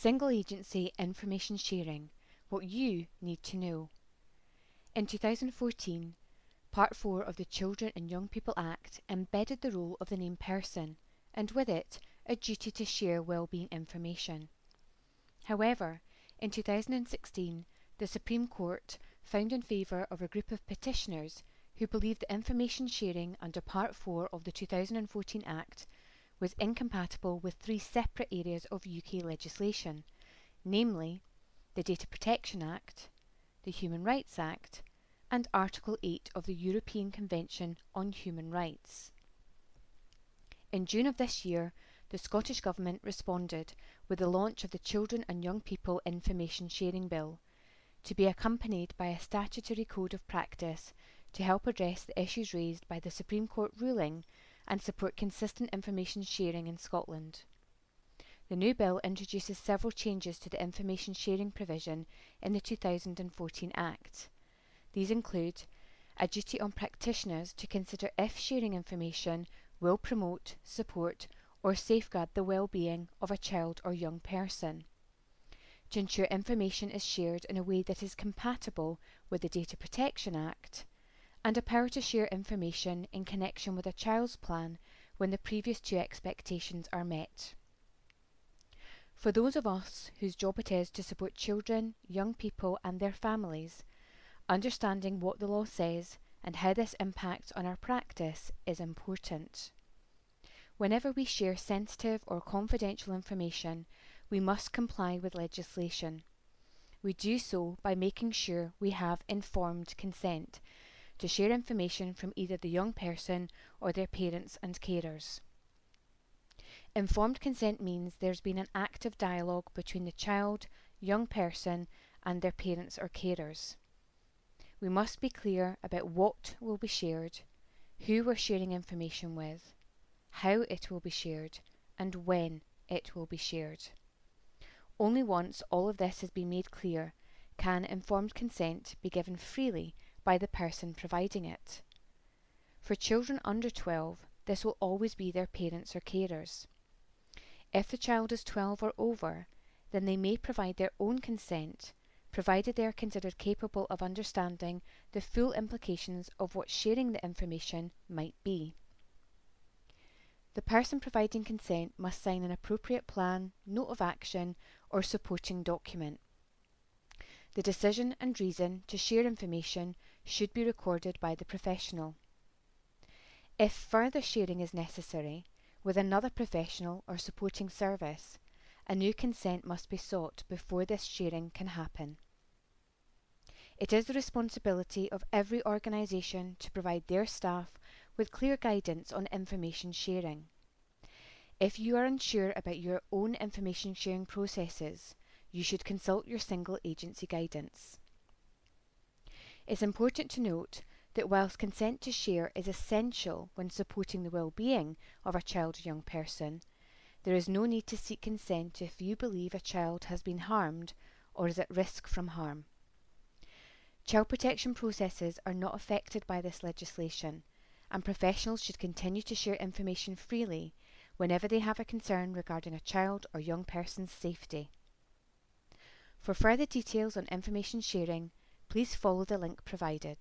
Single agency information sharing, what you need to know. In 2014, Part 4 of the Children and Young People Act embedded the role of the named person, and with it, a duty to share wellbeing information. However, in 2016, the Supreme Court found in favour of a group of petitioners who believed that information sharing under Part 4 of the 2014 Act was incompatible with three separate areas of UK legislation, namely the Data Protection Act, the Human Rights Act, and Article 8 of the European Convention on Human Rights. In June of this year, the Scottish Government responded with the launch of the Children and Young People Information Sharing Bill, to be accompanied by a statutory code of practice to help address the issues raised by the Supreme Court ruling and support consistent information sharing in Scotland. The new bill introduces several changes to the information sharing provision in the 2014 Act. These include a duty on practitioners to consider if sharing information will promote, support, or safeguard the well-being of a child or young person, to ensure information is shared in a way that is compatible with the Data Protection Act, and a power to share information in connection with a child's plan when the previous two expectations are met. For those of us whose job it is to support children, young people and their families, understanding what the law says and how this impacts on our practice is important. Whenever we share sensitive or confidential information, we must comply with legislation. We do so by making sure we have informed consent to share information from either the young person or their parents and carers. Informed consent means there's been an active dialogue between the child, young person and their parents or carers. We must be clear about what will be shared, who we're sharing information with, how it will be shared, and when it will be shared. Only once all of this has been made clear can informed consent be given freely by the person providing it. For children under 12, this will always be their parents or carers. If the child is 12 or over, then they may provide their own consent, provided they are considered capable of understanding the full implications of what sharing the information might be. The person providing consent must sign an appropriate plan, note of action, or supporting document. The decision and reason to share information should be recorded by the professional. If further sharing is necessary with another professional or supporting service, a new consent must be sought before this sharing can happen. It is the responsibility of every organisation to provide their staff with clear guidance on information sharing. If you are unsure about your own information sharing processes, you should consult your single agency guidance. It's important to note that whilst consent to share is essential when supporting the well-being of a child or young person, there is no need to seek consent if you believe a child has been harmed or is at risk from harm. Child protection processes are not affected by this legislation, and professionals should continue to share information freely whenever they have a concern regarding a child or young person's safety. For further details on information sharing, please follow the link provided.